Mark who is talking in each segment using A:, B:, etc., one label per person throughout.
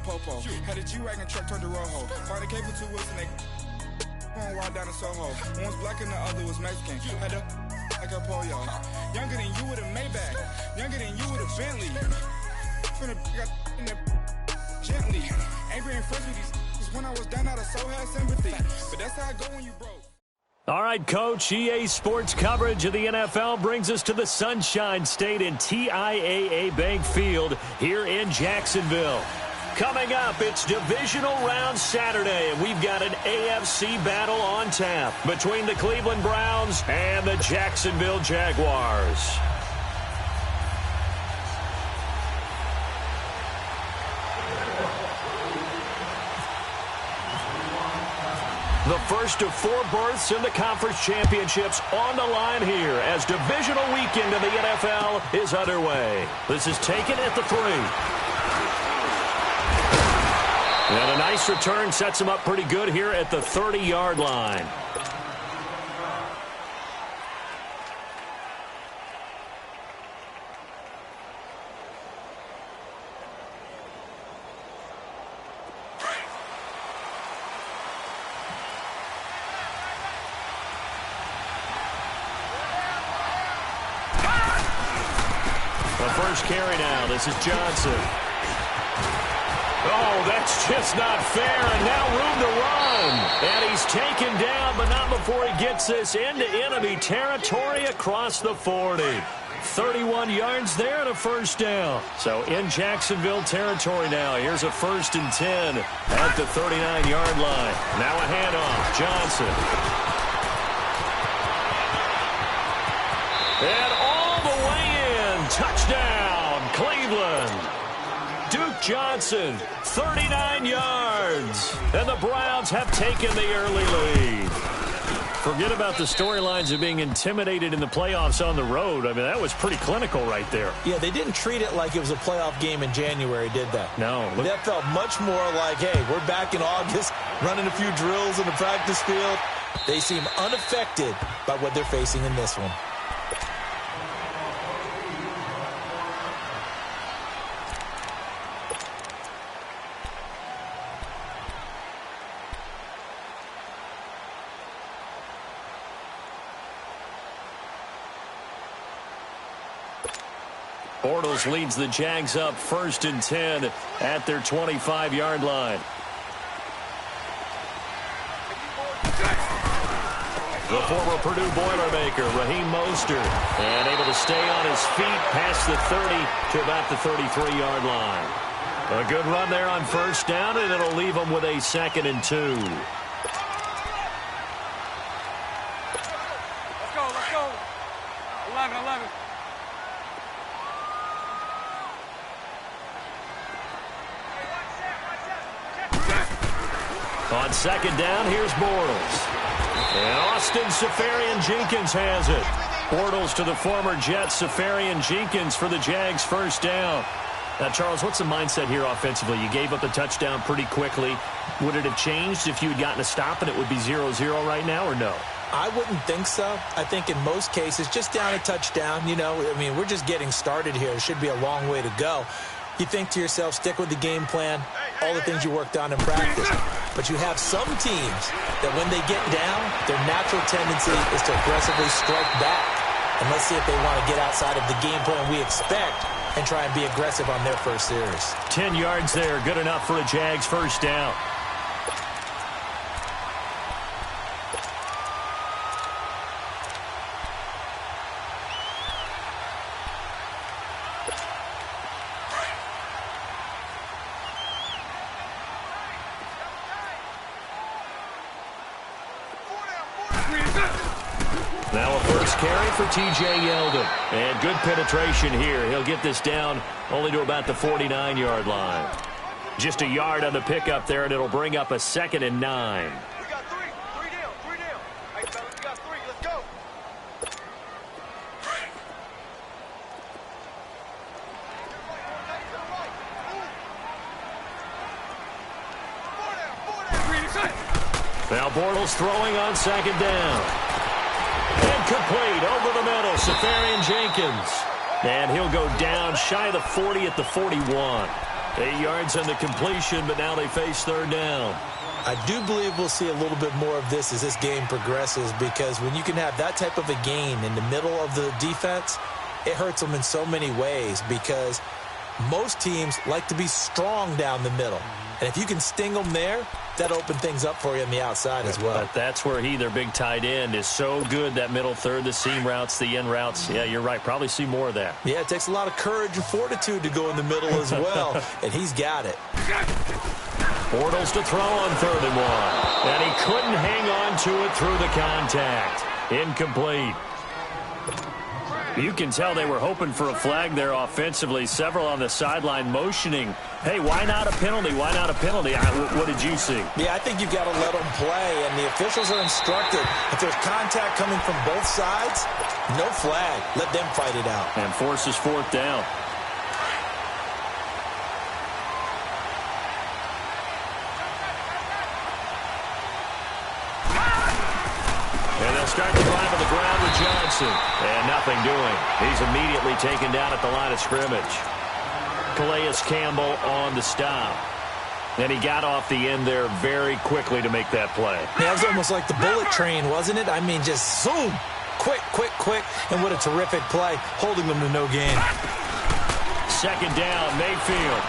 A: popo. Had a G-Wagon truck turned to Rojo. Find a cable 2 wheels and they on wild down in Soho. One was black and the other was Mexican. Had a like a polio. Younger than you with a Maybach. Younger than you with a Bentley. From the got in the gently. Angry and fresh with these when I was down out of so had sympathy. But that's how I go when you broke.
B: All right, Coach, EA Sports coverage of the NFL brings us to the Sunshine State in TIAA Bank Field here in Jacksonville. Coming up, it's divisional round Saturday, and we've got an AFC battle on tap between the Cleveland Browns and the Jacksonville Jaguars. The first of 4 berths in the conference championships on the line here as divisional weekend of the NFL is underway. This is taken at the 3. And a nice return sets him up pretty good here at the 30-yard line. First carry now. This is Johnson. Oh, that's just not fair. And now room to run. And he's taken down, but not before he gets this into enemy territory across the 40. 31 yards there and a first down. So in Jacksonville territory now. Here's a 1st and 10 at the 39-yard line. Now a handoff. Johnson. And all the way in. Touchdown, Cleveland. Duke Johnson, 39 yards. And the Browns have taken the early lead. Forget about the storylines of being intimidated in the playoffs on the road. I mean, that was pretty clinical right there.
C: Yeah, they didn't treat it like it was a playoff game in January, did they?
B: No.
C: That felt much more like, hey, we're back in August, running a few drills in the practice field. They seem unaffected by what they're facing in this one.
B: Bortles leads the Jags up 1st and 10 at their 25-yard line. The former Purdue Boilermaker, Raheem Mostert, and able to stay on his feet past the 30 to about the 33-yard line. A good run there on first down, and it'll leave them with a 2nd and 2.
A: Let's go. 11.
B: On 2nd down, here's Bortles. And Austin Seferian-Jenkins has it. Bortles to the former Jet Seferian-Jenkins for the Jags' first down. Now, Charles, what's the mindset here offensively? You gave up the touchdown pretty quickly. Would it have changed if you had gotten a stop and it would be 0-0 right now, or no?
C: I wouldn't think so. I think in most cases, just down a touchdown, we're just getting started here. It should be a long way to go. You think to yourself, stick with the game plan, all the things you worked on in practice. But you have some teams that when they get down, their natural tendency is to aggressively strike back. And let's see if they want to get outside of the game plan we expect and try and be aggressive on their first series.
B: 10 yards there, good enough for a Jags first down. Now a first carry for T.J. Yeldon. And good penetration here. He'll get this down only to about the 49-yard line. Just a yard on the pickup there, and it'll bring up a 2nd and 9.
D: We got 3. 3 down. Hey, fellas, we got 3. Let's go.
B: Now Bortles throwing on 2nd down. Incomplete over the middle, Seferian-Jenkins. And he'll go down shy of the 40 at the 41. 8 yards on the completion, but now they face third down.
C: I do believe we'll see a little bit more of this as this game progresses, because when you can have that type of a gain in the middle of the defense, it hurts them in so many ways, because most teams like to be strong down the middle. And if you can sting them there, that opens things up for you on the outside as well.
B: But that's where their big tight end, is so good, that middle third, the seam routes, the in routes. Yeah, you're right. Probably see more of that.
C: Yeah, it takes a lot of courage and fortitude to go in the middle as well, and he's got it.
B: Bortles to throw on 3rd and 1. And he couldn't hang on to it through the contact. Incomplete. You can tell they were hoping for a flag there offensively. Several on the sideline motioning, hey, why not a penalty? Why not a penalty? What did you see?
C: Yeah, I think you've got to let them play, and the officials are instructed. If there's contact coming from both sides, no flag. Let them fight it out.
B: And forces 4th down. And they'll start the drive on the ground with Johnson. And nothing doing. He's immediately taken down at the line of scrimmage. Calais Campbell on the stop. And he got off the end there very quickly to make that play.
C: Yeah, it was almost like the bullet train, wasn't it? I mean, just zoom. Quick, quick, quick. And what a terrific play, holding them to no gain.
B: 2nd down, Mayfield.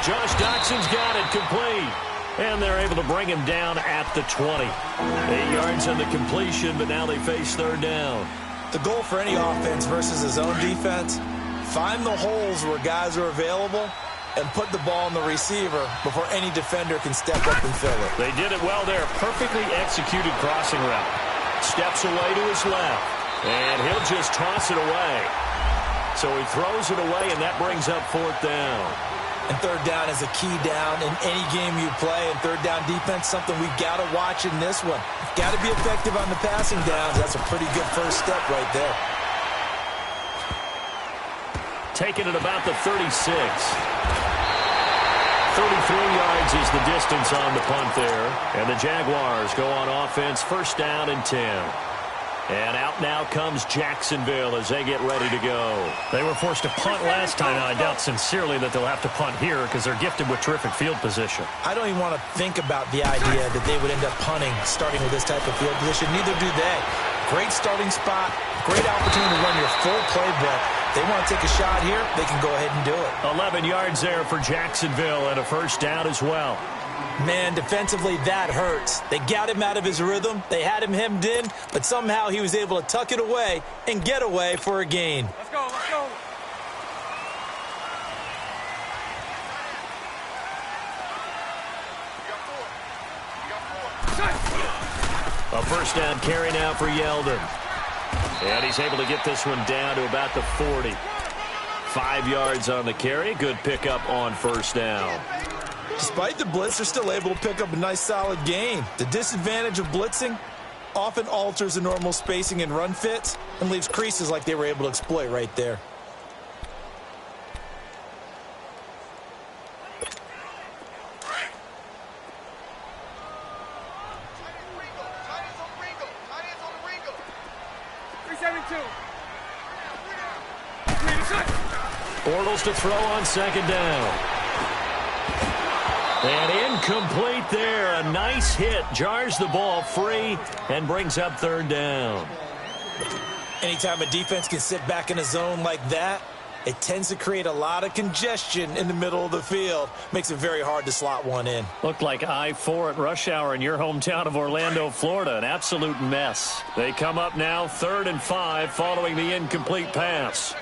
B: Josh Doxson's got it, complete. And they're able to bring him down at the 20. 8 yards on the completion, but now they face 3rd down.
C: The goal for any offense versus his own defense, find the holes where guys are available and put the ball on the receiver before any defender can step up and fill it.
B: They did it well there. Perfectly executed crossing route. Steps away to his left. And he'll just toss it away. So he throws it away, and that brings up 4th down.
C: And 3rd down is a key down in any game you play. And 3rd down defense, something we've got to watch in this one. Got to be effective on the passing downs. That's a pretty good first step right there.
B: Taken at about the 36. 33 yards is the distance on the punt there. And the Jaguars go on offense, 1st down and 10. And out now comes Jacksonville as they get ready to go. They were forced to punt last time. Now, I doubt sincerely that they'll have to punt here because they're gifted with terrific field position.
C: I don't even want to think about the idea that they would end up punting starting with this type of field position. Neither do they. Great starting spot. Great opportunity to run your full playbook. They want to take a shot here, they can go ahead and do it.
B: 11 yards there for Jacksonville and a 1st down as well.
C: Man, defensively, that hurts. They got him out of his rhythm. They had him hemmed in, but somehow he was able to tuck it away and get away for a gain.
D: Let's go, let's go.
B: A 1st down carry now for Yeldon. And he's able to get this one down to about the 40. 5 yards on the carry. Good pickup on 1st down.
C: Despite the blitz, they're still able to pick up a nice, solid gain. The disadvantage of blitzing often alters the normal spacing and run fits and leaves creases like they were able to exploit right there.
B: Bortles to throw on 2nd down. And incomplete there. A nice hit. Jars the ball free and brings up 3rd down.
C: Anytime a defense can sit back in a zone like that, it tends to create a lot of congestion in the middle of the field. Makes it very hard to slot one in.
B: Looked like I-4 at rush hour in your hometown of Orlando, Florida. An absolute mess. They come up now 3rd and 5 following the incomplete pass.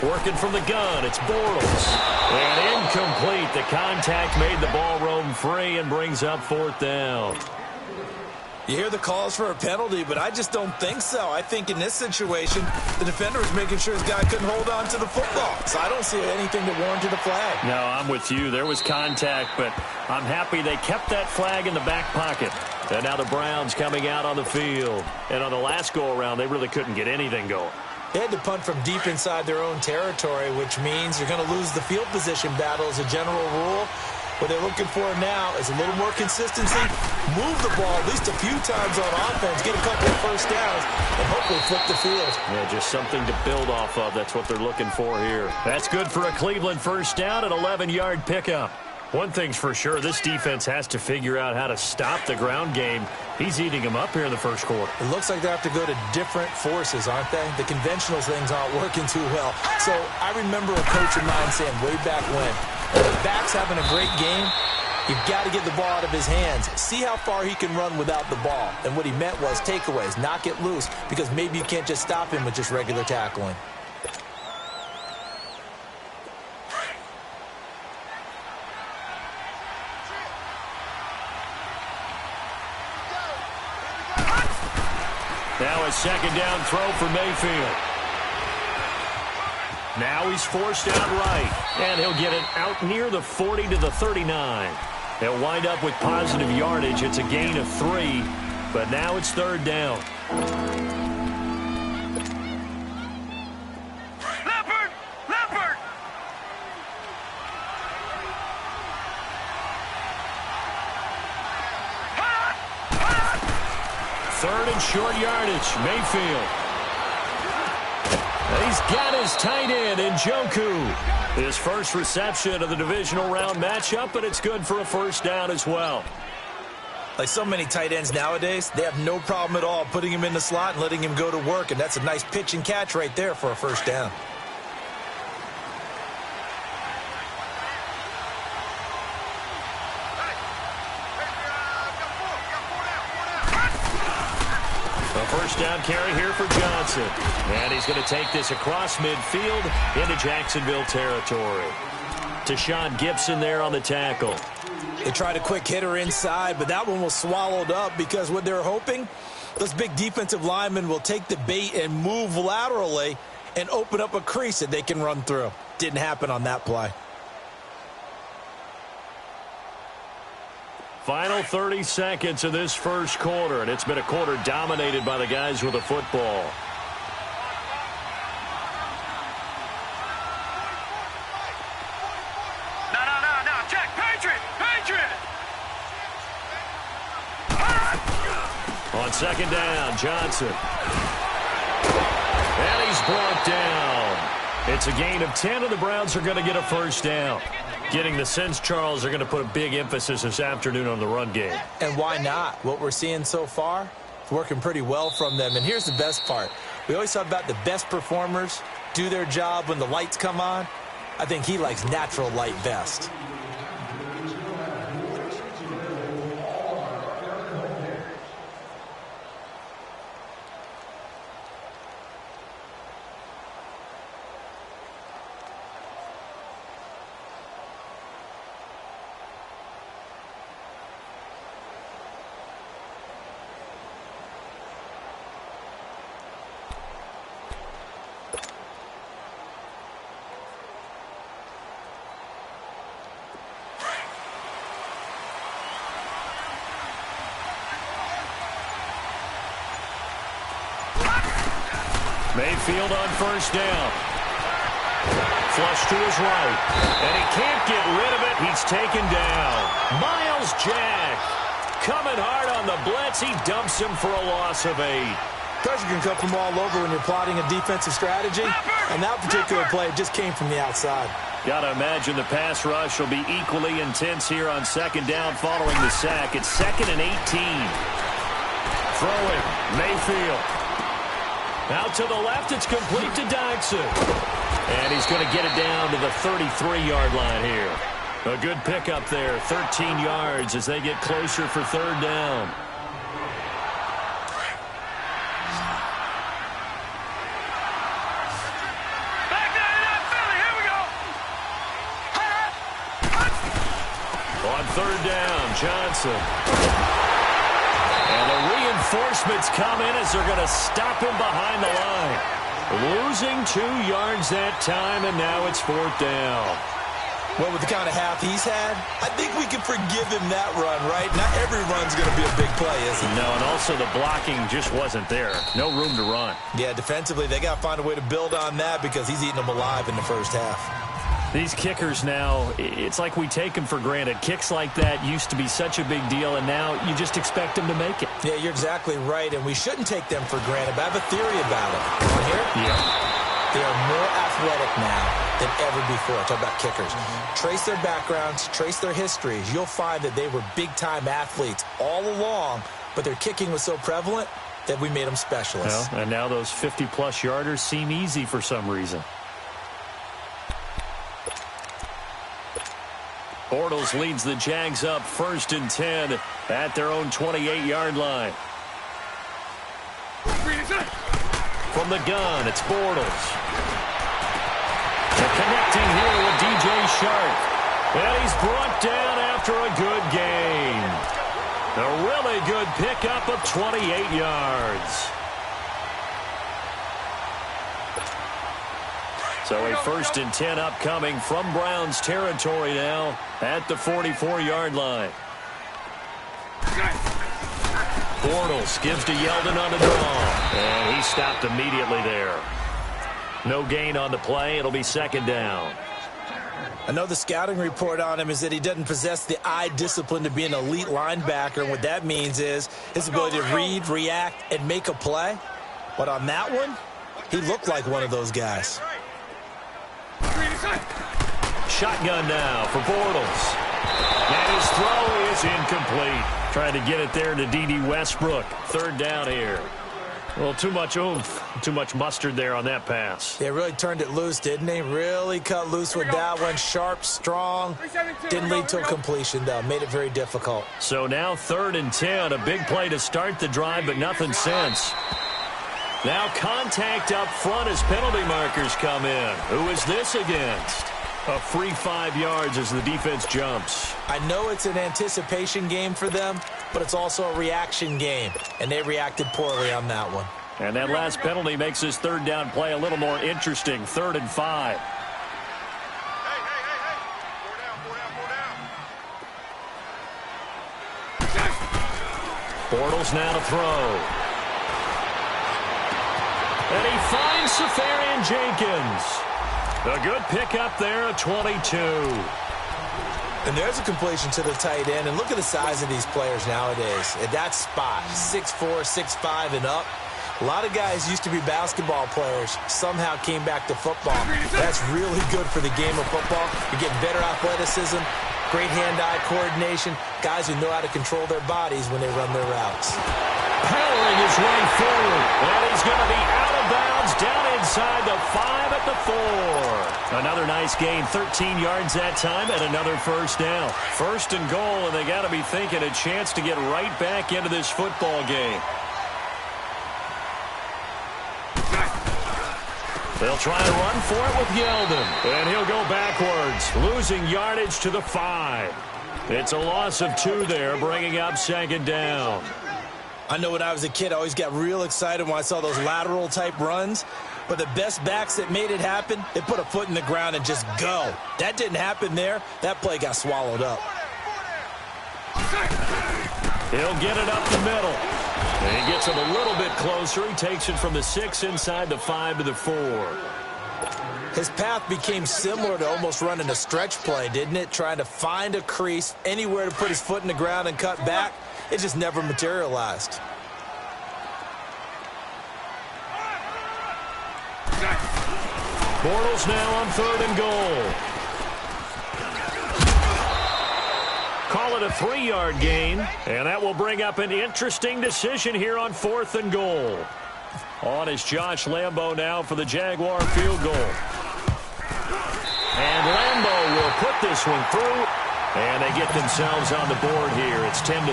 B: Working from the gun, it's Bortles. And incomplete. The contact made the ball roam free and brings up 4th down.
C: You hear the calls for a penalty, but I just don't think so. I think in this situation, the defender was making sure his guy couldn't hold on to the football. So I don't see anything that warranted a flag.
B: No, I'm with you. There was contact, but I'm happy they kept that flag in the back pocket. And now the Browns coming out on the field. And on the last go-around, they really couldn't get anything going.
C: They had to punt from deep inside their own territory, which means you're going to lose the field position battle as a general rule. What they're looking for now is a little more consistency, move the ball at least a few times on offense, get a couple of first downs, and hopefully flip the field.
B: Yeah, just something to build off of. That's what they're looking for here. That's good for a Cleveland first down, an 11-yard pickup. One thing's for sure, this defense has to figure out how to stop the ground game. He's eating them up here in the first quarter.
C: It looks like they have to go to different forces, aren't they? The conventional things aren't working too well. So I remember a coach of mine saying way back when the back's having a great game, you've got to get the ball out of his hands. See how far he can run without the ball. And what he meant was takeaways, knock it loose, because maybe you can't just stop him with just regular tackling.
B: Now a second down throw for Mayfield. Now he's forced out right, and he'll get it out near the 40 to the 39. They'll wind up with positive yardage. It's a gain of 3, but now it's third down.
D: Leopard!
B: Third and short yardage, Mayfield. He's got his tight end, Njoku. His first reception of the divisional round matchup, but it's good for a first down as well.
C: Like so many tight ends nowadays, they have no problem at all putting him in the slot and letting him go to work, and that's a nice pitch and catch right there for a first down.
B: First down carry here for Johnson. And he's going to take this across midfield into Jacksonville territory. Deshaun Gibson there on the tackle.
C: They tried a quick hitter inside, but that one was swallowed up because what they're hoping, those big defensive linemen will take the bait and move laterally and open up a crease that they can run through. Didn't happen on that play.
B: Final 30 seconds of this first quarter, and it's been a quarter dominated by the guys with the football.
D: No, Jack, Patriot!
B: On second down, Johnson. And he's brought down. It's a gain of 10, and the Browns are going to get a first down. Getting the sense, Charles, are going to put a big emphasis this afternoon on the run game.
C: And why not? What we're seeing so far, it's working pretty well from them. And here's the best part. We always talk about the best performers do their job when the lights come on. I think he likes natural light best.
B: Mayfield on first down. Flush to his right. And he can't get rid of it. He's taken down. Myles Jack coming hard on the blitz. He dumps him for a loss of 8.
C: Pressure can come from all over when you're plotting a defensive strategy. And that particular play just came from the outside.
B: Got to imagine the pass rush will be equally intense here on second down following the sack. It's 2nd and 18. Throwing, Mayfield. Out to the left, it's complete to Dodson. And he's going to get it down to the 33-yard line here. A good pickup there, 13 yards as they get closer for third down.
D: Back down, Philly, here we go.
B: On third down, Johnson. And the reinforcements come in as they're going to stop him behind the line. Losing 2 yards that time, and now it's fourth down.
C: Well, with the kind of half he's had, I think we can forgive him that run, right? Not every run's going to be a big play, is it?
B: No, and also the blocking just wasn't there. No room to run.
C: Yeah, defensively, they got to find a way to build on that because he's eating them alive in the first half.
B: These kickers now, it's like we take them for granted. Kicks like that used to be such a big deal, and now you just expect them to make it.
C: Yeah, you're exactly right, and we shouldn't take them for granted. But I have a theory about it. You want to hear it?
B: Yeah.
C: They are more athletic now than ever before. Talk about kickers. Trace their backgrounds, trace their histories. You'll find that they were big-time athletes all along, but their kicking was so prevalent that we made them specialists.
B: Well, and now those 50-plus yarders seem easy for some reason. Bortles leads the Jags up 1st and 10 at their own 28-yard line. From the gun, it's Bortles. The connecting here with DJ Shark. And he's brought down after a good gain. A really good pickup of 28 yards. So a 1st and 10 upcoming from Browns territory now at the 44-yard line. Bortles gives to Yeldon on the draw. And he stopped immediately there. No gain on the play. It'll be 2nd down.
C: I know the scouting report on him is that he doesn't possess the eye discipline to be an elite linebacker. And what that means is his ability to read, react, and make a play. But on that one, he looked like one of those guys.
B: Shotgun now for Bortles. And his throw is incomplete. Trying to get it there to D.D. Westbrook. 3rd down here. Well, too much oomph, too much mustard there on that pass.
C: They really turned it loose, didn't they? Really cut loose with that one. Sharp, strong. Didn't lead to a completion, though. Made it very difficult.
B: So now 3rd and 10. A big play to start the drive, but nothing since. Now contact up front as penalty markers come in. Who is this against? A free 5 yards as the defense jumps.
C: I know it's an anticipation game for them, but it's also a reaction game, and they reacted poorly on that one.
B: And that last penalty makes this 3rd down play a little more interesting. 3rd and 5. Bortles now to throw. And he finds Safarian Jenkins. A good pickup there at 22.
C: And there's a completion to the tight end. And look at the size of these players nowadays. At that spot, 6'4", 6'5", and up. A lot of guys used to be basketball players, somehow came back to football. That's really good for the game of football. You're getting better athleticism, great hand-eye coordination, guys who know how to control their bodies when they run their routes.
B: Powering his way forward, and he's going to be out of bounds down inside the 5 at the 4. Another nice gain, 13 yards that time, and another 1st down. 1st and goal, and they got to be thinking a chance to get right back into this football game. They'll try to run for it with Yeldon, and he'll go backwards, losing yardage to the 5. It's a loss of 2 there, bringing up 2nd down.
C: I know when I was a kid, I always got real excited when I saw those lateral-type runs. But the best backs that made it happen, they put a foot in the ground and just go. That didn't happen there. That play got swallowed up.
B: He'll get it up the middle. And he gets him a little bit closer. He takes it from the 6 inside the 5 to the 4.
C: His path became similar to almost running a stretch play, didn't it? Trying to find a crease, anywhere to put his foot in the ground and cut back. It just never materialized.
B: Bortles now on 3rd and goal. Call it a 3-yard gain, and that will bring up an interesting decision here on 4th and goal. On is Josh Lambo now for the Jaguar field goal. And Lambo will put this one through. And they get themselves on the board here. It's 10-3.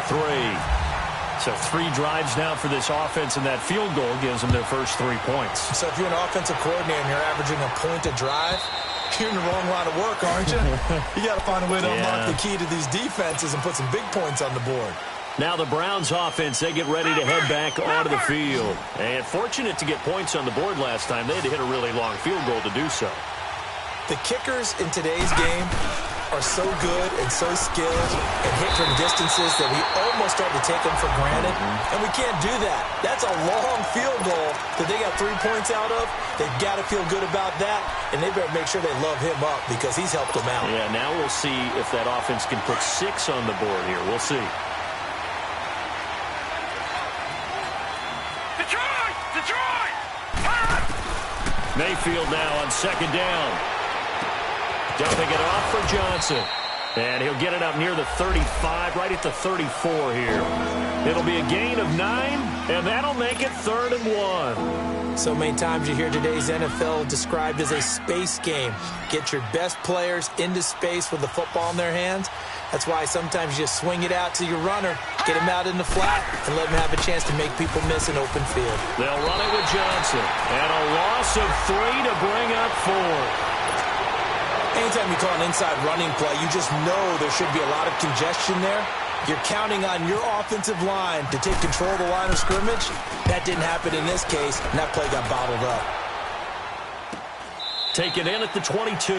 B: So 3 drives now for this offense, and that field goal gives them their first 3 points.
C: So if you're an offensive coordinator and you're averaging a point a drive, you're in the wrong line of work, aren't you? You got to find a way to unlock the key to these defenses and put some big points on the board.
B: Now the Browns offense, they get ready to head back onto the field. And fortunate to get points on the board last time. They had to hit a really long field goal to do so.
C: The kickers in today's game are so good and so skilled and hit from distances that we almost start to take them for granted, and we can't do that. That's a long field goal that they got 3 points out of. They've got to feel good about that, and they better make sure they love him up because he's helped them out.
B: Yeah, now we'll see if that offense can put 6 on the board here. We'll see.
D: Detroit!
B: Mayfield now on second down. Dumping it off for Johnson. And he'll get it up near the 35, right at the 34 here. It'll be a gain of 9, and that'll make it 3rd and 1.
C: So many times you hear today's NFL described as a space game. Get your best players into space with the football in their hands. That's why sometimes you just swing it out to your runner, get him out in the flat, and let him have a chance to make people miss an open field.
B: They'll run it with Johnson. And a loss of 3 to bring up 4.
C: Anytime you call an inside running play, you just know there should be a lot of congestion there. You're counting on your offensive line to take control of the line of scrimmage. That didn't happen in this case, and that play got bottled up.
B: Taken in at the 22.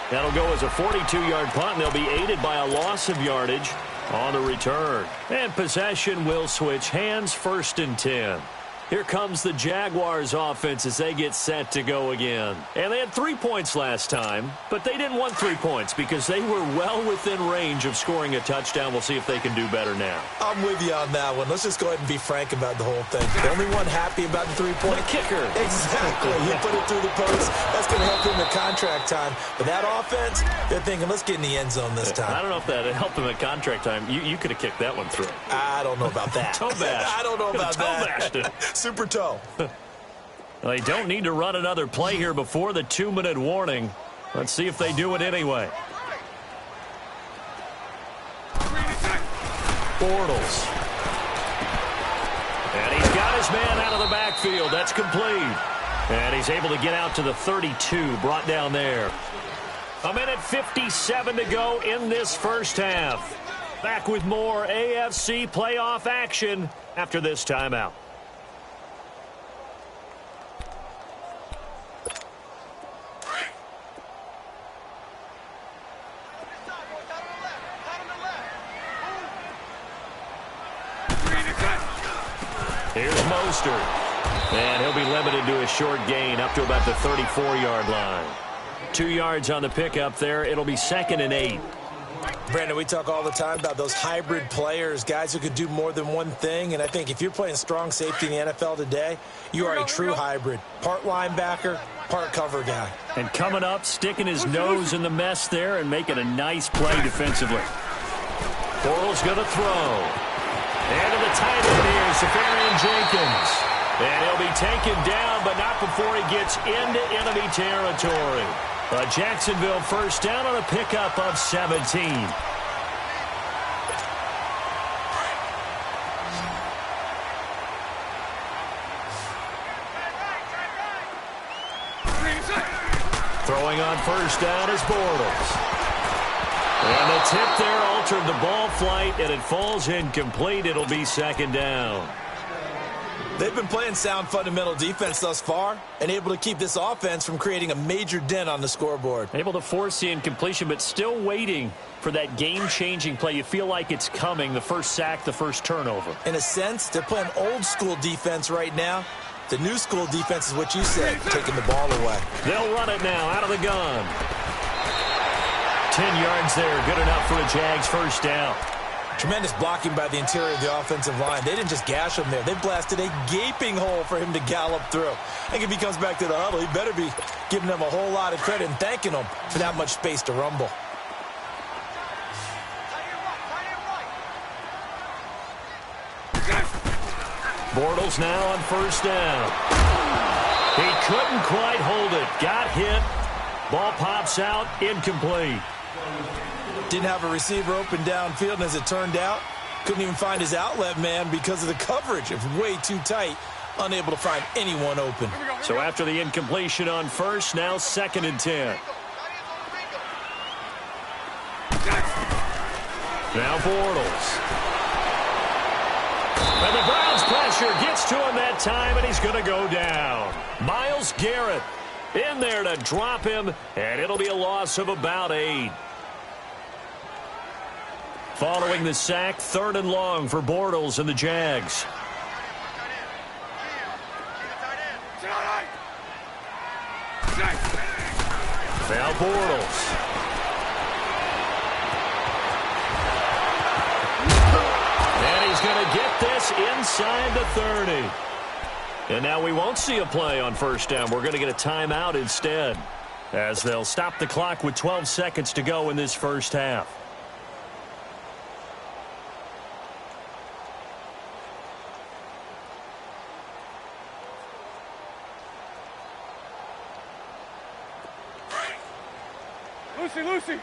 B: That'll go as a 42-yard punt, and they'll be aided by a loss of yardage on the return. And possession will switch hands, 1st and 10. Here comes the Jaguars offense as they get set to go again. And they had 3 points last time, but they didn't want 3 points because they were well within range of scoring a touchdown. We'll see if they can do better now.
C: I'm with you on that one. Let's just go ahead and be frank about the whole thing. The only one happy about the 3-point
B: kicker.
C: Exactly. He put it through the post. That's going to help him at contract time. But that offense, they're thinking, let's get in the end zone this time.
B: I don't know if that helped him at contract time. You could have kicked that one through.
C: I don't know about that.
B: Toe bash.
C: I don't know about that.
B: Toe bashed it.
C: Super toe.
B: They don't need to run another play here before the 2-minute warning. Let's see if they do it anyway. Bortles. And he's got his man out of the backfield. That's complete. And he's able to get out to the 32, brought down there. 1:57 to go in this first half. Back with more AFC playoff action after this timeout. Here's Mostert. And he'll be limited to a short gain up to about the 34-yard line. 2 yards on the pickup there. It'll be 2nd and 8.
C: Brandon, we talk all the time about those hybrid players, guys who could do more than one thing. And I think if you're playing strong safety in the NFL today, you are a true hybrid. Part linebacker, part cover guy.
B: And coming up, sticking his nose in the mess there and making a nice play defensively. Bortles going to throw. And to the tight end here, Safarian Jenkins. And he'll be taken down, but not before he gets into enemy territory. A Jacksonville first down on a pickup of 17. Throwing on first down is Bortles. And the tip there altered the ball flight, and it falls incomplete. It'll be 2nd down.
C: They've been playing sound fundamental defense thus far and able to keep this offense from creating a major dent on the scoreboard.
B: Able to force the incompletion, but still waiting for that game-changing play. You feel like it's coming, the first sack, the first turnover.
C: In a sense, they're playing old-school defense right now. The new school defense is what you said, taking the ball away.
B: They'll run it now out of the gun. 10 yards there, good enough for a Jags first down.
C: Tremendous blocking by the interior of the offensive line. They didn't just gash him there. They blasted a gaping hole for him to gallop through. I think if he comes back to the huddle, he better be giving them a whole lot of credit and thanking them for that much space to rumble.
B: Bortles now on first down. He couldn't quite hold it. Got hit. Ball pops out. Incomplete.
C: Didn't have a receiver open downfield, and as it turned out, couldn't even find his outlet man because of the coverage. It was way too tight, unable to find anyone open.
B: So after the incompletion on first, now 2nd and 10. Now Bortles. And the Browns pressure gets to him that time, and he's going to go down. Myles Garrett in there to drop him, and it'll be a loss of about 8. Following the sack, 3rd and long for Bortles and the Jags. Now Bortles. And he's going to get this inside the 30. And now we won't see a play on 1st down. We're going to get a timeout instead, as they'll stop the clock with 12 seconds to go in this 1st half.
D: Lucy.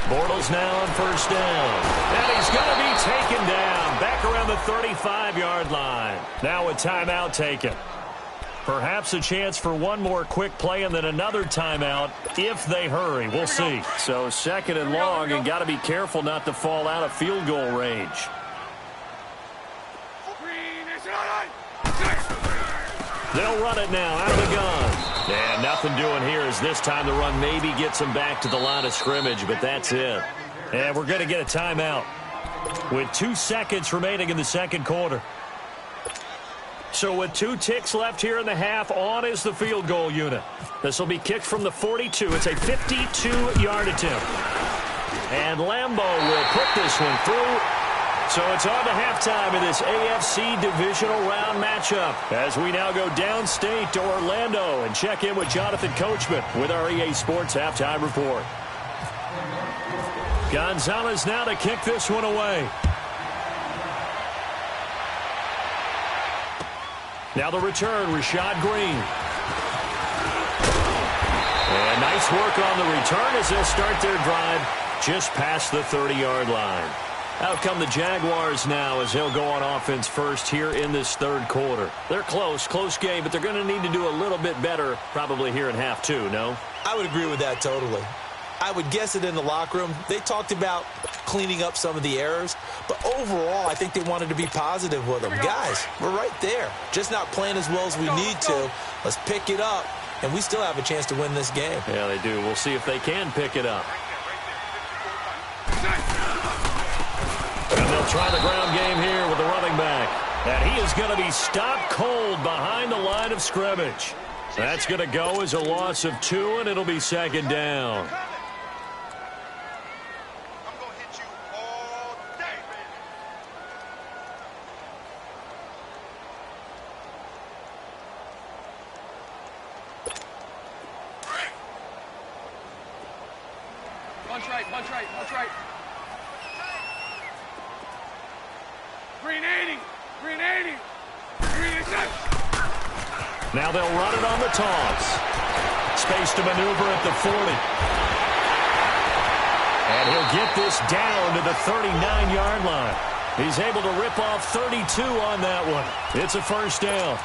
B: Bortles now on 1st down. And he's going to be taken down back around the 35-yard line. Now a timeout taken. Perhaps a chance for one more quick play and then another timeout if they hurry. We'll see. So 2nd and long, and got to be careful not to fall out of field goal range. They'll run it now out of the gun. And nothing doing here as this time the run maybe gets them back to the line of scrimmage, but that's it. And we're going to get a timeout with 2 seconds remaining in the 2nd quarter. So with 2 ticks left here in the half, on is the field goal unit. This will be kicked from the 42. It's a 52-yard attempt. And Lambeau will put this one through. So it's on to halftime in this AFC divisional round matchup as we now go downstate to Orlando and check in with Jonathan Coachman with our EA Sports Halftime Report. Gonzalez now to kick this one away. Now the return, Rashad Green. And nice work on the return as they'll start their drive just past the 30-yard line. Out come the Jaguars now as they'll go on offense first here in this 3rd quarter. They're close game, but they're going to need to do a little bit better probably here in half 2, no?
C: I would agree with that totally. I would guess it in the locker room. They talked about cleaning up some of the errors, but overall I think they wanted to be positive with them. Guys, we're right there. Just not playing as well as we need to. Let's pick it up, and we still have a chance to win this game.
B: Yeah, they do. We'll see if they can pick it up. And they'll try the ground game here with the running back. And he is going to be stopped cold behind the line of scrimmage. That's going to go as a loss of 2, and it'll be 2nd down.
D: I'm going to hit you all day, baby. Bunch right. Green 80.
B: Now they'll run it on the toss. Space to maneuver at the 40. And he'll get this down to the 39-yard line. He's able to rip off 32 on that one. It's a 1st down.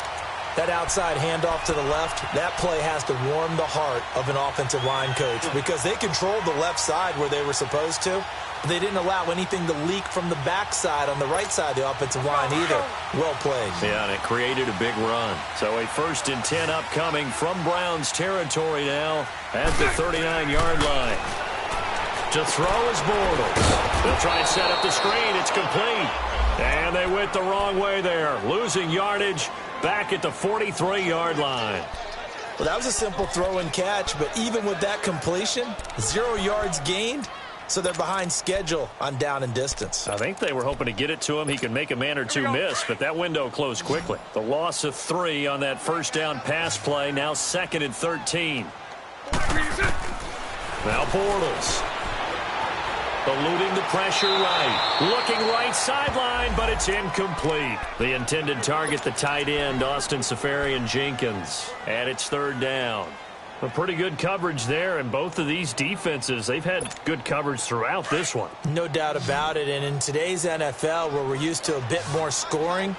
C: That outside handoff to the left, that play has to warm the heart of an offensive line coach because they controlled the left side where they were supposed to. But they didn't allow anything to leak from the backside on the right side of the offensive line either. Well played.
B: Yeah, and it created a big run. So a 1st and 10 upcoming from Browns territory now at the 39-yard line. To throw is Bortles. They'll try and set up the screen. It's complete. And they went the wrong way there, losing yardage back at the 43-yard line.
C: Well, that was a simple throw and catch, but even with that completion, 0 yards gained. So they're behind schedule on down and distance.
B: I think they were hoping to get it to him. He could make a man or 2 miss, but that window closed quickly. The loss of 3 on that 1st down pass play, now 2nd and 13. Now Bortles. Eluding the pressure right. Looking right sideline, but it's incomplete. The intended target, the tight end, Austin Seferian-Jenkins. And it's 3rd down. A pretty good coverage there, and both of these defenses, they've had good coverage throughout this one.
C: No doubt about it, and in today's NFL, where we're used to a bit more scoring,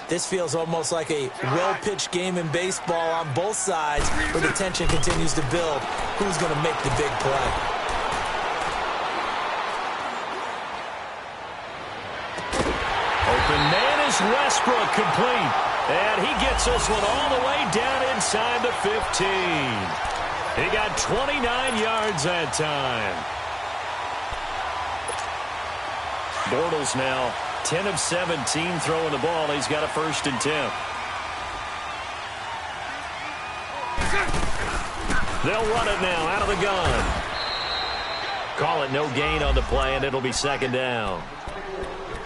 C: this feels almost like a well-pitched game in baseball on both sides, where the tension continues to build. Who's going to make the big play?
B: Open man is Westbrook, complete. And he gets this one all the way down inside the 15. He got 29 yards that time. Bortles now 10 of 17 throwing the ball. He's got a 1st and 10. They'll run it now out of the gun. Call it no gain on the play, and it'll be 2nd down.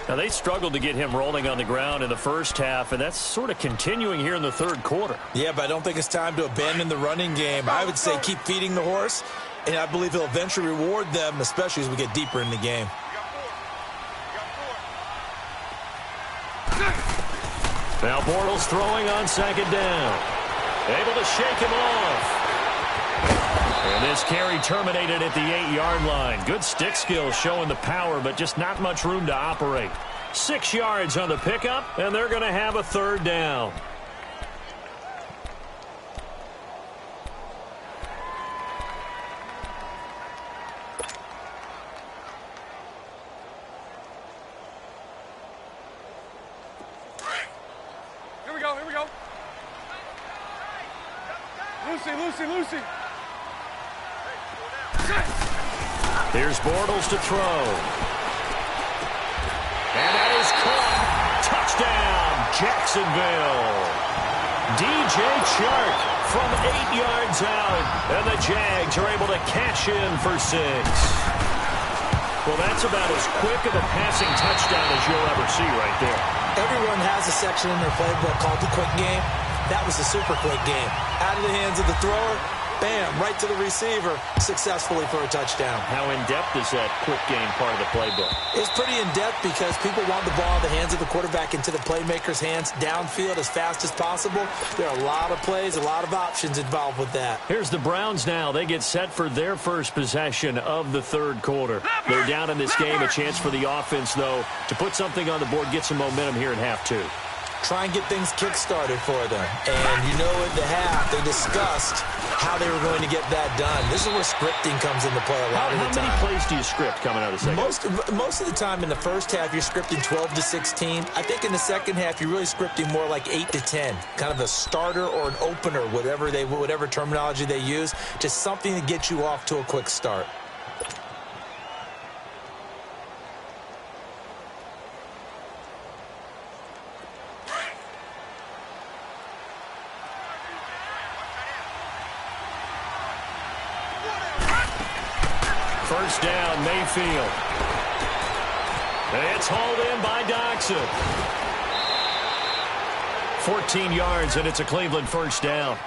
B: Now, they struggled to get him rolling on the ground in the first half, and that's sort of continuing here in the 3rd quarter.
C: Yeah, but I don't think it's time to abandon the running game. I would say keep feeding the horse, and I believe he'll eventually reward them, especially as we get deeper in the game.
B: Now Bortles throwing on 2nd down. Able to shake him off. And this carry terminated at the 8-yard line. Good stick skill showing the power, but just not much room to operate. 6 yards on the pickup, and they're going to have a 3rd down.
D: Here we go, here we go. Lucy.
B: Here's Bortles to throw. And that is caught. Touchdown, Jacksonville. DJ Chark from 8 yards out. And the Jags are able to cash in for 6. Well, that's about as quick of a passing touchdown as you'll ever see right there.
C: Everyone has a section in their playbook called the quick game. That was a super quick game. Out of the hands of the thrower, bam, right to the receiver, successfully for a touchdown.
B: How in-depth is that quick game part of the playbook?
C: It's pretty in-depth because people want the ball in the hands of the quarterback into the playmaker's hands downfield as fast as possible. There are a lot of plays, a lot of options involved with that.
B: Here's the Browns now. They get set for their first possession of the 3rd quarter. They're down in this game. A chance for the offense, though, to put something on the board, get some momentum here in half 2.
C: Try and get things kick-started for them. And you know at the half, they discussed how they were going to get that done. This is where scripting comes into play a lot of the time.
B: How many plays do you script coming out of the second?
C: Most of the time in the first half, you're scripting 12 to 16. I think in the second half, you're really scripting more like 8 to 10. Kind of a starter or an opener, whatever terminology they use. Just something to get you off to a quick start.
B: First down, Mayfield. It's hauled in by Doxson. 14 yards, and it's a Cleveland first down.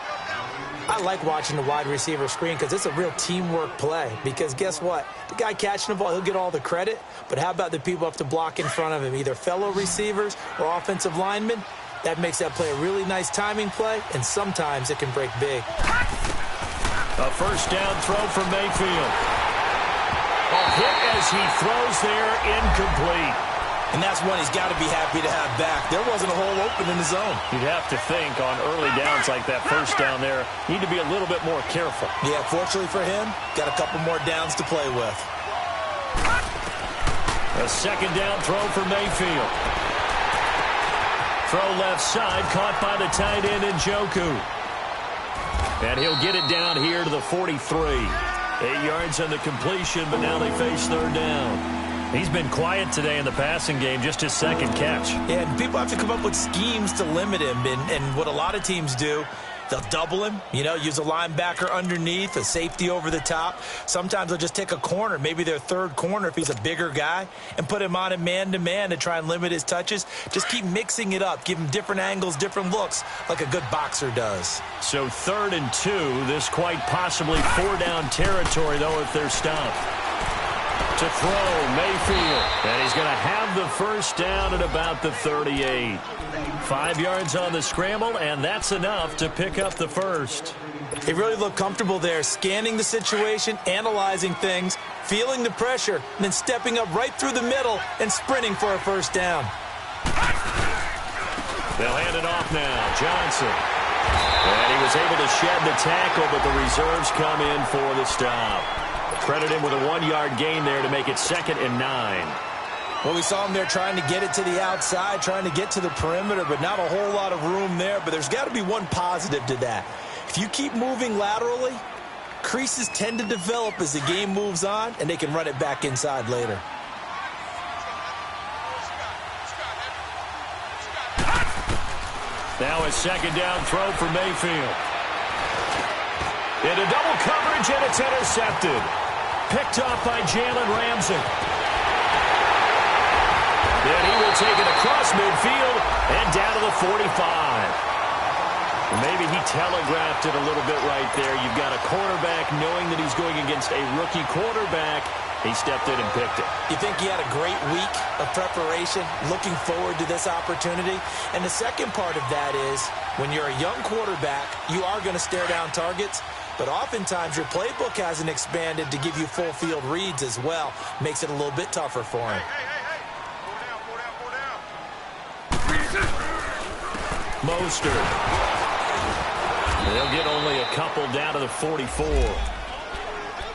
C: I like watching the wide receiver screen because it's a real teamwork play. Because guess what? The guy catching the ball, he'll get all the credit. But how about the people up to block in front of him, either fellow receivers or offensive linemen? That makes that play a really nice timing play, and sometimes it can break big.
B: A first down throw for Mayfield. A hit as he throws there, incomplete.
C: And that's one he's got to be happy to have back. There wasn't a hole open in the zone.
B: You'd have to think on early downs like that first down there, need to be a little bit more careful.
C: Yeah, fortunately for him, got a couple more downs to play with.
B: A second down throw for Mayfield. Throw left side, caught by the tight end Njoku. And he'll get it down here to the 43. 8 yards on the completion, but now they face 3rd down. He's been quiet today in the passing game, just his 2nd catch.
C: Yeah, and people have to come up with schemes to limit him. And what a lot of teams do, they'll double him, use a linebacker underneath, a safety over the top. Sometimes they'll just take a corner, maybe their 3rd corner if he's a bigger guy, and put him on a man-to-man to try and limit his touches. Just keep mixing it up, give him different angles, different looks, like a good boxer does.
B: So 3rd and 2, this quite possibly 4-down territory, though, if they're stopped. To throw, Mayfield. And he's going to have the first down at about the 38. 5 yards on the scramble, and that's enough to pick up the first.
C: He really looked comfortable there, scanning the situation, analyzing things, feeling the pressure, and then stepping up right through the middle and sprinting for a first down.
B: They'll hand it off now. Johnson. And he was able to shed the tackle, but the reserves come in for the stop. Credit him with a 1-yard gain there to make it 2nd and 9.
C: Well, we saw him there trying to get it to the outside, trying to get to the perimeter, but not a whole lot of room there. But there's got to be one positive to that. If you keep moving laterally, creases tend to develop as the game moves on, and they can run it back inside later.
B: Now a second down throw for Mayfield. Into double coverage, and it's intercepted. Picked off by Jalen Ramsey. And he will take it across midfield and down to the 45. Maybe he telegraphed it a little bit right there. You've got a quarterback knowing that he's going against a rookie quarterback. He stepped in and picked it.
C: You think he had a great week of preparation, looking forward to this opportunity? And the second part of that is, when you're a young quarterback, you are going to stare down targets, but oftentimes your playbook hasn't expanded to give you full field reads as well. Makes it a little bit tougher for him.
B: Mostert. They'll get only a couple down to the 44.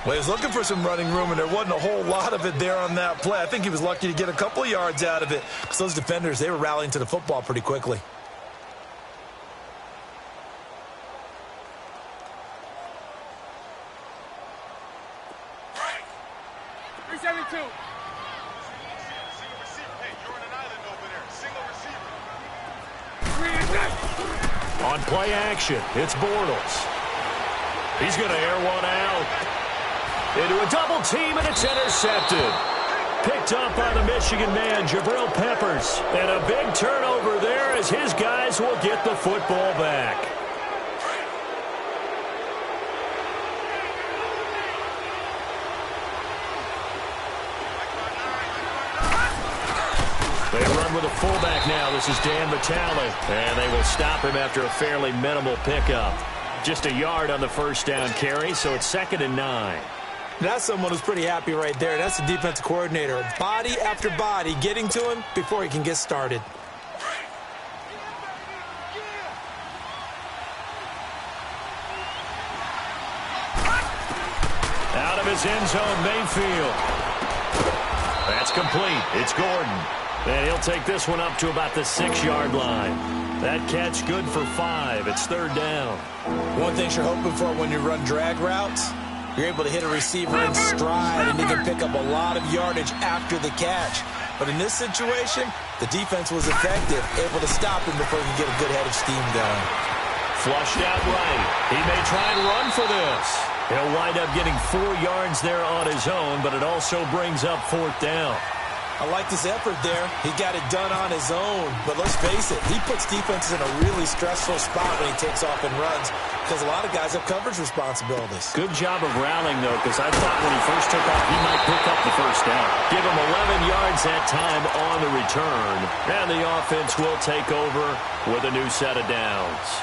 E: Well, he was looking for some running room, and there wasn't a whole lot of it there on that play. I think he was lucky to get a couple of yards out of it, because those defenders, they were rallying to the football pretty quickly.
B: On play action, it's Bortles. He's going to air one out. Into a double team, and it's intercepted. Picked up by the Michigan man, Jabril Peppers. And a big turnover there as his guys will get the football back. They run with a fullback now. This is Dan Vitale. And they will stop him after a fairly minimal pickup. Just a yard on the first down carry, so it's 2nd and 9.
C: That's someone who's pretty happy right there. That's the defensive coordinator. Body after body getting to him before he can get started.
B: Out of his end zone, Mayfield. That's complete. It's Gordon. And he'll take this one up to about the 6-yard line. That catch good for 5. It's 3rd down.
C: One thing you're hoping for when you run drag routes, you're able to hit a receiver in stride, and he can pick up a lot of yardage after the catch. But in this situation, the defense was effective, able to stop him before he could get a good head of steam going.
B: Flushed out right. He may try and run for this. He'll wind up getting 4 yards there on his own, but it also brings up 4th down.
C: I like his effort there. He got it done on his own. But let's face it, he puts defenses in a really stressful spot when he takes off and runs, because a lot of guys have coverage responsibilities.
B: Good job of rallying, though, because I thought when he first took off, he might pick up the first down. Give him 11 yards that time on the return. And the offense will take over with a new set of downs.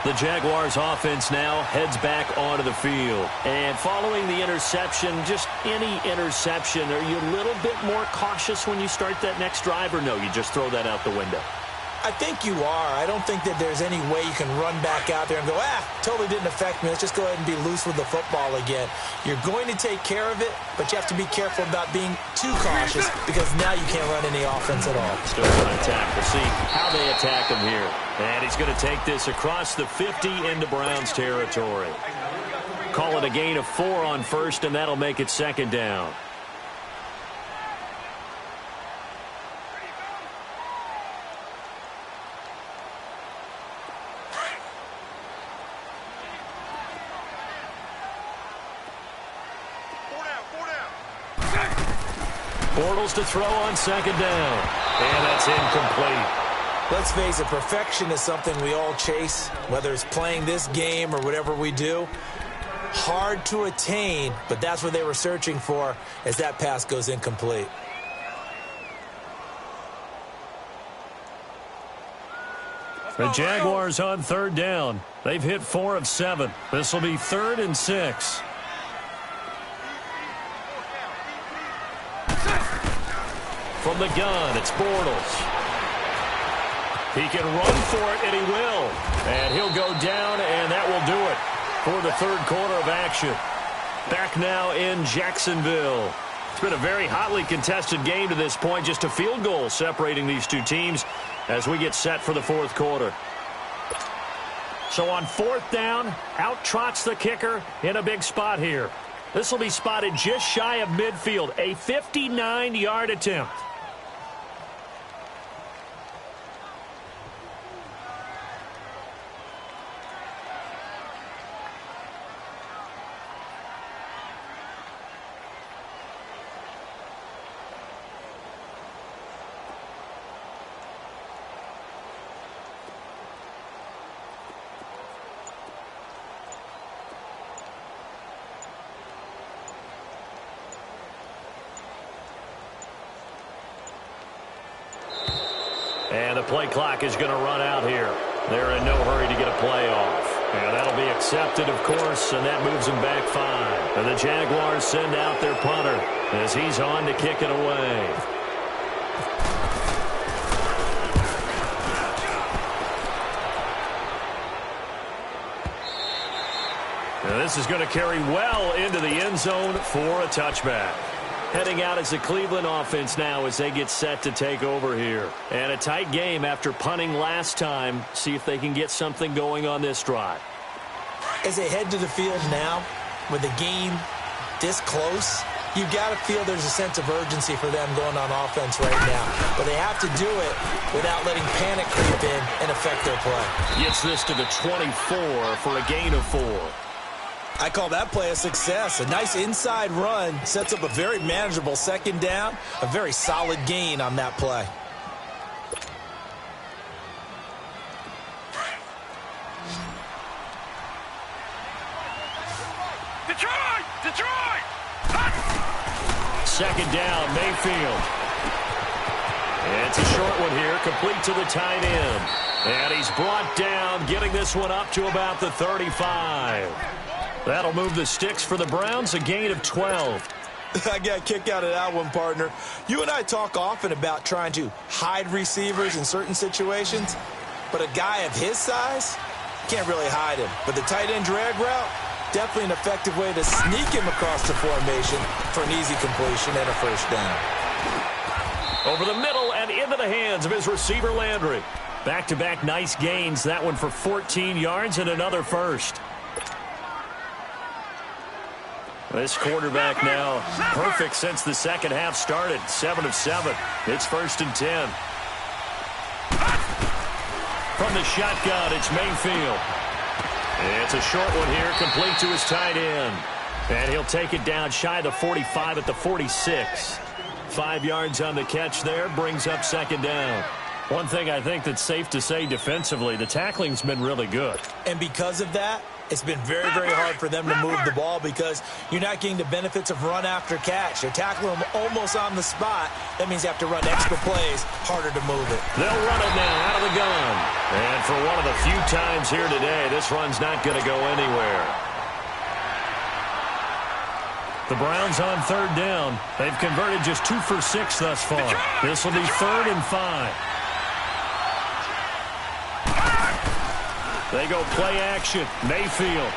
B: The Jaguars offense now heads back onto the field. And following the interception, just any interception, are you a little bit more cautious when you start that next drive, or no, you just throw that out the window?
C: I think you are. I don't think that there's any way you can run back out there and go, totally didn't affect me. Let's just go ahead and be loose with the football again. You're going to take care of it, but you have to be careful about being too cautious, because now you can't run any offense at all.
B: Still going to attack. We'll see how they attack him here. And he's going to take this across the 50 into Browns territory. Call it a gain of 4 on first, and that'll make it 2nd down. Bortles to throw on 2nd down. And that's incomplete.
C: Let's face it, perfection is something we all chase, whether it's playing this game or whatever we do. Hard to attain, but that's what they were searching for as that pass goes incomplete.
B: The Jaguars on 3rd down. They've hit 4 of 7. This will be 3rd and 6. From the gun, it's Bortles. He can run for it, and he will. And he'll go down, and that will do it for the 3rd quarter of action. Back now in Jacksonville. It's been a very hotly contested game to this point. Just a field goal separating these two teams as we get set for the fourth quarter. So on fourth down, out trots the kicker in a big spot here. This will be spotted just shy of midfield, a 59-yard attempt. And the play clock is going to run out here. They're in no hurry to get a play off. And that'll be accepted, of course, and that moves them back 5. And the Jaguars send out their punter as he's on to kick it away. And this is going to carry well into the end zone for a touchback. Heading out as the Cleveland offense now as they get set to take over here. And a tight game after punting last time. See if they can get something going on this drive.
C: As they head to the field now, with the game this close, you've got to feel there's a sense of urgency for them going on offense right now. But they have to do it without letting panic creep in and affect their play.
B: Gets this to the 24 for a gain of 4.
C: I call that play a success. A nice inside run sets up a very manageable second down. A very solid gain on that play.
D: Detroit! Detroit!
B: Second down, Mayfield. It's a short one here, complete to the tight end. And he's brought down, getting this one up to about the 35. That'll move the sticks for the Browns, a gain of 12.
C: I got a kick out of that one, partner. You and I talk often about trying to hide receivers in certain situations, but a guy of his size can't really hide him. But the tight end drag route, definitely an effective way to sneak him across the formation for an easy completion and a first down.
B: Over the middle and into the hands of his receiver, Landry. Back-to-back nice gains, that one for 14 yards and another first. This quarterback now perfect since the second half started. 7 of 7. It's 1st and 10. From the shotgun, it's Mayfield. It's a short one here, complete to his tight end. And he'll take it down shy of the 45 at the 46. 5 yards on the catch there, brings up second down. One thing I think that's safe to say defensively, the tackling's been really good.
C: And because of that, it's been very, very hard for them to move the ball because you're not getting the benefits of run after catch. They're tackling them almost on the spot. That means you have to run extra plays, harder to move it.
B: They'll run it now out of the gun. And for one of the few times here today, this run's not going to go anywhere. The Browns on third down. They've converted just 2 for 6 thus far. This will be 3rd and 5. They go play action. Mayfield.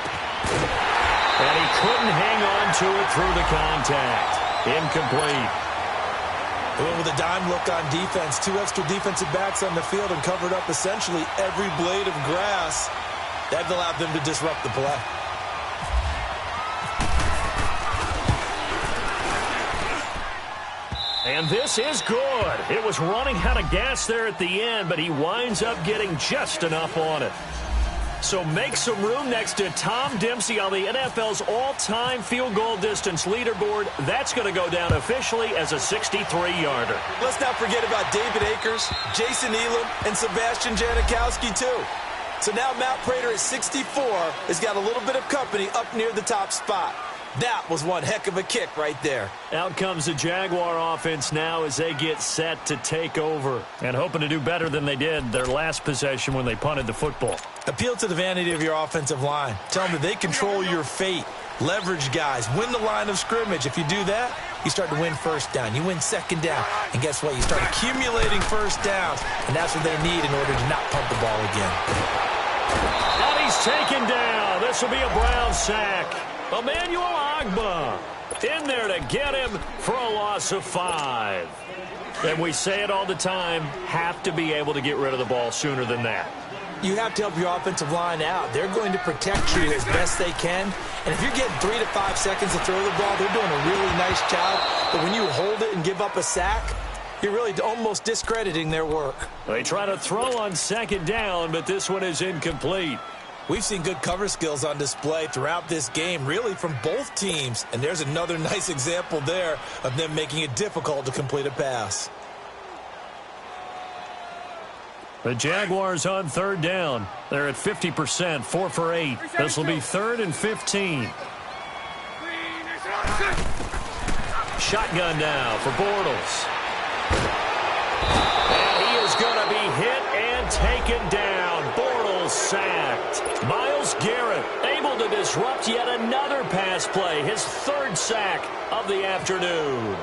B: And he couldn't hang on to it through the contact. Incomplete.
C: They went with a dime look on defense. 2 extra defensive backs on the field and covered up essentially every blade of grass. That allowed them to disrupt the play.
B: And this is good. It was running out of gas there at the end, but he winds up getting just enough on it. So make some room next to Tom Dempsey on the NFL's all-time field goal distance leaderboard. That's going to go down officially as a 63-yarder.
C: Let's not forget about David Akers, Jason Elam, and Sebastian Janikowski, too. So now Matt Prater at 64 has got a little bit of company up near the top spot. That was one heck of a kick right there.
B: Out comes the Jaguar offense now as they get set to take over and hoping to do better than they did their last possession when they punted the football.
C: Appeal to the vanity of your offensive line. Tell them that they control your fate. Leverage guys. Win the line of scrimmage. If you do that, you start to win first down. You win second down. And guess what? You start accumulating first downs. And that's what they need in order to not punt the ball again.
B: And he's taken down. This will be a Brown sack. Emmanuel Agba in there to get him for a loss of 5. And we say it all the time, have to be able to get rid of the ball sooner than that.
C: You have to help your offensive line out. They're going to protect you as best they can. And if you're getting 3 to 5 seconds to throw the ball, they're doing a really nice job. But when you hold it and give up a sack, you're really almost discrediting their work.
B: They try to throw on second down, but this one is incomplete.
E: We've seen good cover skills on display throughout this game, really from both teams. And there's another nice example there of them making it difficult to complete a pass.
B: The Jaguars on third down. They're at 50%, 4 for 8. This will be 3rd and 15. Shotgun now for Bortles. And he is going to be hit and taken down. Bortles sacked. Myles Garrett able to disrupt yet another pass play. His 3rd sack of the afternoon.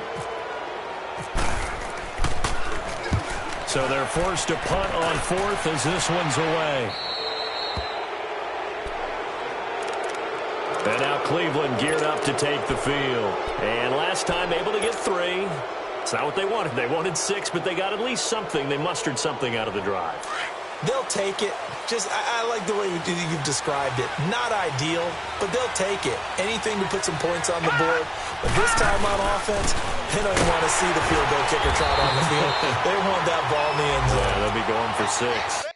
B: So they're forced to punt on 4th as this one's away. And now Cleveland geared up to take the field. And last time able to get 3. It's not what they wanted. They wanted 6, but they got at least something. They mustered something out of the drive.
C: They'll take it. I like the way you've described it. Not ideal, but they'll take it. Anything to put some points on the board. But this time on offense, they don't even want to see the field goal kicker trot on the field. They want that ball in the end zone.
B: Yeah, they'll be going for 6.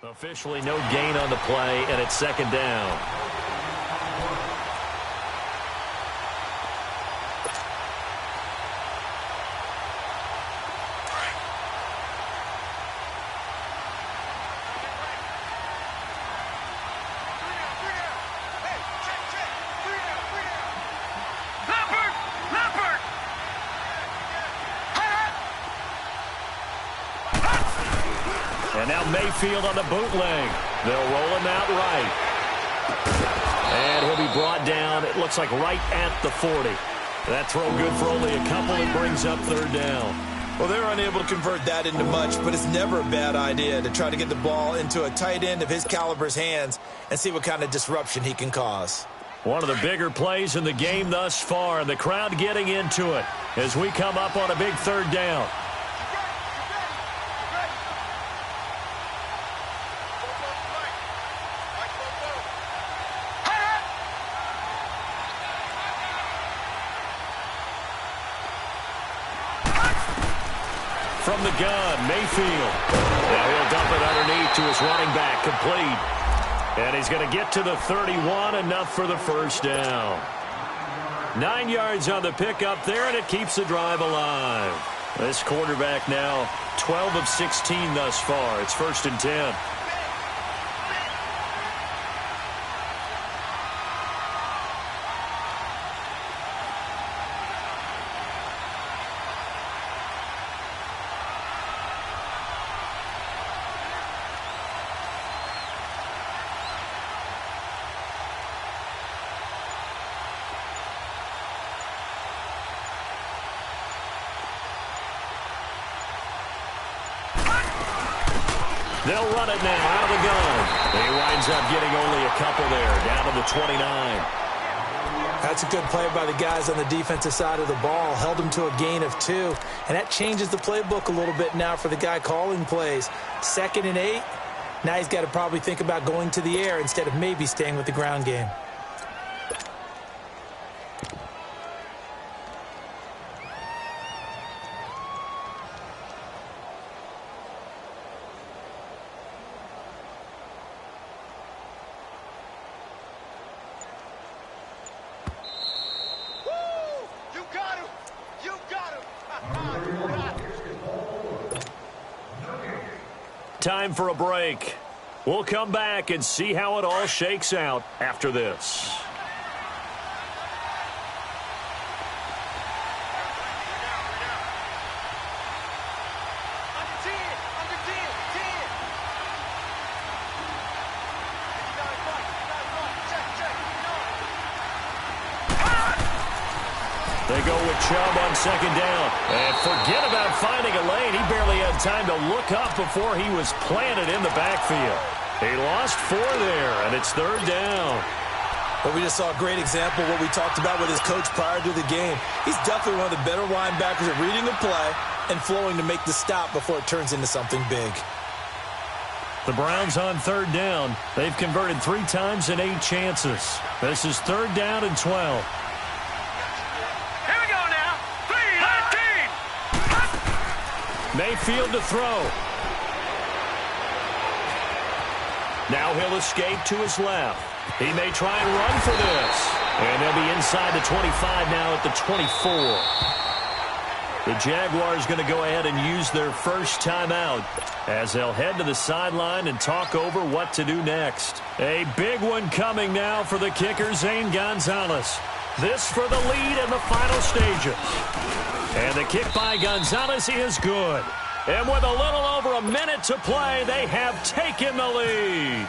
B: Officially no gain on the play, and it's 2nd down. And now Mayfield on the bootleg. They'll roll him out right. And he'll be brought down, it looks like right at the 40. That throw good for only a couple. It brings up 3rd down.
E: Well, they're unable to convert that into much, but it's never a bad idea to try to get the ball into a tight end of his caliber's hands and see what kind of disruption he can cause.
B: One of the bigger plays in the game thus far. The crowd getting into it as we come up on a big 3rd down. From the gun, Mayfield. Now he'll dump it underneath to his running back, complete. And he's going to get to the 31, enough for the 1st down. 9 yards on the pickup there, and it keeps the drive alive. This quarterback now 12 of 16 thus far. It's 1st and 10. They'll run it now out of the gun. He winds up getting only a couple there, down to the 29.
C: That's a good play by the guys on the defensive side of the ball. Held them to a gain of 2. And that changes the playbook a little bit now for the guy calling plays. 2nd and 8. Now he's got to probably think about going to the air instead of maybe staying with the ground game.
B: Time for a break. We'll come back and see how it all shakes out after this. They go with Chubb on second down. And forget about finding a lane. He barely had time to look up before he was planted in the backfield. He lost 4 there, and it's third down.
C: Well, we just saw a great example of what we talked about with his coach prior to the game. He's definitely one of the better linebackers at reading the play and flowing to make the stop before it turns into something big.
B: The Browns on third down. They've converted 3 times in 8 chances. This is third down and 12.
D: Here we go now. 3-19.
B: Mayfield to throw. Now he'll escape to his left. He may try and run for this. And they'll be inside the 25 now at the 24. The Jaguars going to go ahead and use their first timeout as they'll head to the sideline and talk over what to do next. A big one coming now for the kicker, Zane Gonzalez. This for the lead in the final stages. And the kick by Gonzalez is good. And with a little over a minute to play, they have taken the lead.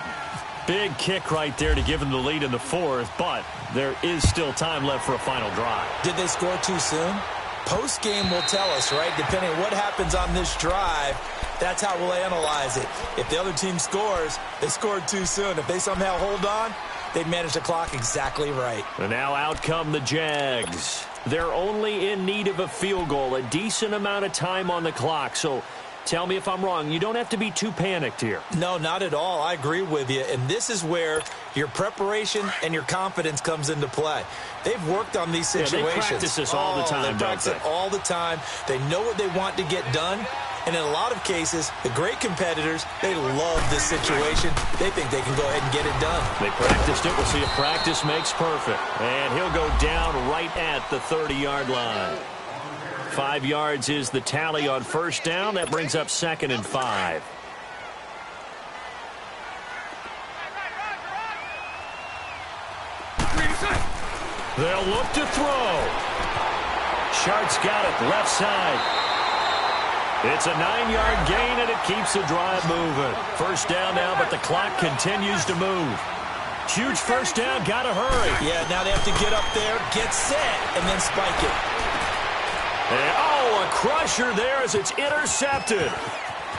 B: Big kick right there to give them the lead in the fourth, but there is still time left for a final drive.
C: Did they score too soon? Post-game will tell us, right? Depending on what happens on this drive, that's how we'll analyze it. If the other team scores, they scored too soon. If they somehow hold on, they manage the clock exactly right.
B: And now out come the Jags. They're only in need of a field goal, a decent amount of time on the clock. So tell me if I'm wrong. You don't have to be too panicked here.
C: No, not at all. I agree with you. And this is where your preparation and your confidence comes into play. They've worked on these situations.
B: Yeah, they practice this all the time,
C: they practice it all the time. They know what they want to get done. And in a lot of cases, the great competitors, they love this situation. They think they can go ahead and get it done.
B: They practiced it. We'll see if practice makes perfect. And he'll go down right at the 30-yard line. 5 yards is the tally on first down. That brings up 2nd and 5. They'll look to throw. Shart's got it left side. It's a 9-yard gain, and it keeps the drive moving. First down now, but the clock continues to move. Huge first down. Got to hurry.
C: Yeah, now they have to get up there, get set, and then spike it.
B: And, a crusher there as it's intercepted.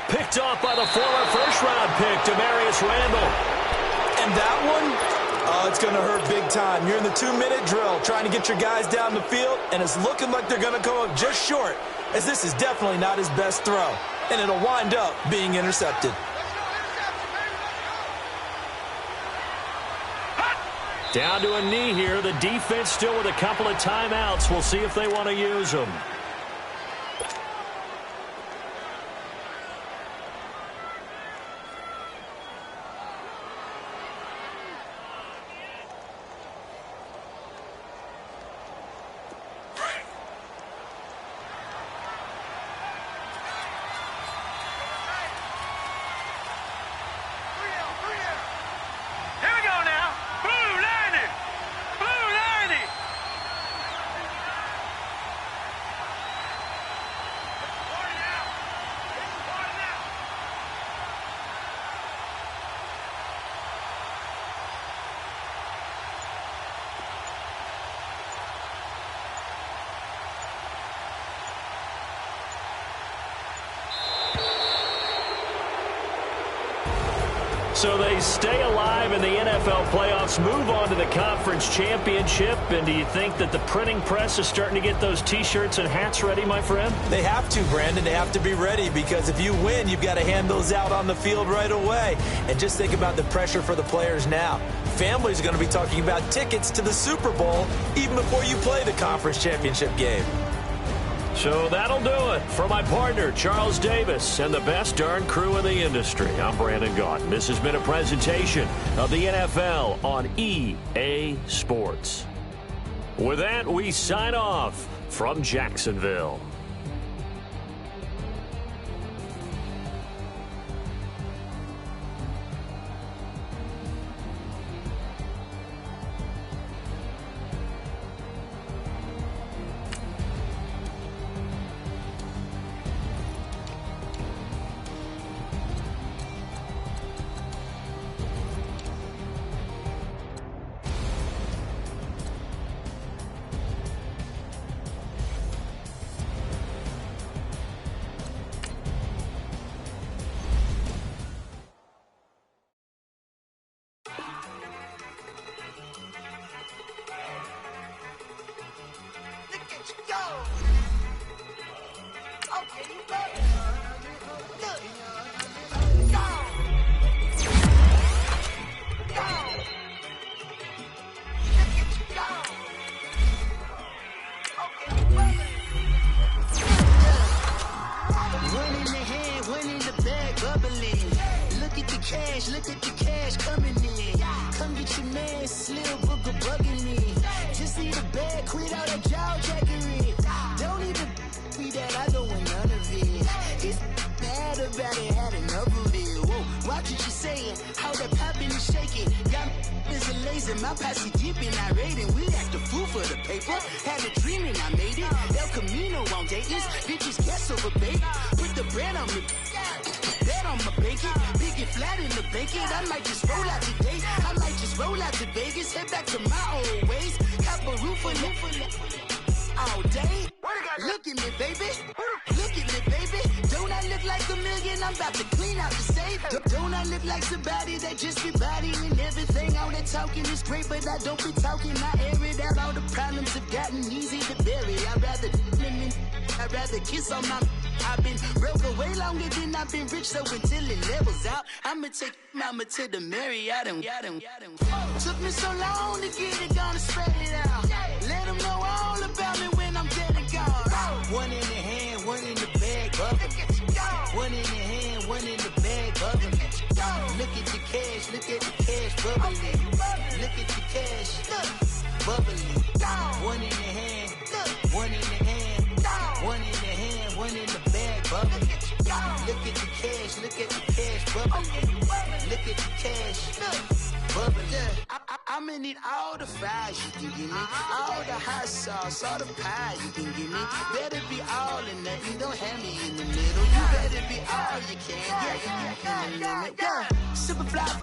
B: Picked off by the former first-round pick, Demarius Randall.
C: And that one, it's going to hurt big time. You're in the 2-minute drill trying to get your guys down the field, and it's looking like they're going to go up just short, as this is definitely not his best throw, and it'll wind up being intercepted.
B: Down to a knee here. The defense still with a couple of timeouts. We'll see if they want to use them. So they stay alive in the NFL playoffs, move on to the conference championship. And do you think that the printing press is starting to get those T-shirts and hats ready, my friend?
C: They have to, Brandon. They have to be ready, because if you win, you've got to hand those out on the field right away. And just think about the pressure for the players now. Families are going to be talking about tickets to the Super Bowl even before you play the conference championship game.
B: So that'll do it. For my partner, Charles Davis, and the best darn crew in the industry, I'm Brandon Gaudin. This has been a presentation of the NFL on EA Sports. With that, we sign off from Jacksonville.
F: One in the hand, one in the bag, bubbling. Look at the cash coming in. Come get your man, Slim Booker bugging me. Just need a bag, quit all that jaw jackery. Don't even be that, I don't want none of it. He's mad about it, had enough of it. Whoa, watch what you saying, how that poppin' and shaking. Got is a laser, my posse deep and irate, and we act a fool for the paper. Had a dream and I made it. El Camino on Dayton's, bitches guess over bait. Put the bread on me, bet on my bacon. Big and flat in the bacon. I might just roll out today. I might just roll out to Vegas, head back to my old ways. Cop a roof for all day. Look at me, baby. Look at me, baby. Don't I look like a million? I'm about to clean out the safe. Don't I look like somebody that just be bodying everything? All that talking is great, but I don't be talking. I air it out. All the problems have gotten easy to bury. I'd rather kiss on my. I've been broke way longer than I've been rich, so until it levels out, I'ma take mama to the Marriott and took me so long to get it, gonna spread it out. Let them know all about me when I'm dead and gone. One in the hand, one in the bag, bubbling. One in the hand, one in the bag, bubbling. Look at the cash, bubbling. Look at the cash, bubbling. One in the hand, one in the hand, one in the hand, one in the bag, bubbling. Look at the cash, bubbling. Look at the cash, bubbling. I'ma need all the fries you can give me, all the hot sauce, all the pie you can give me. Better be all in nothing, don't have me in the middle. You better be all you can. Yeah, in the limit. Yeah, super fly.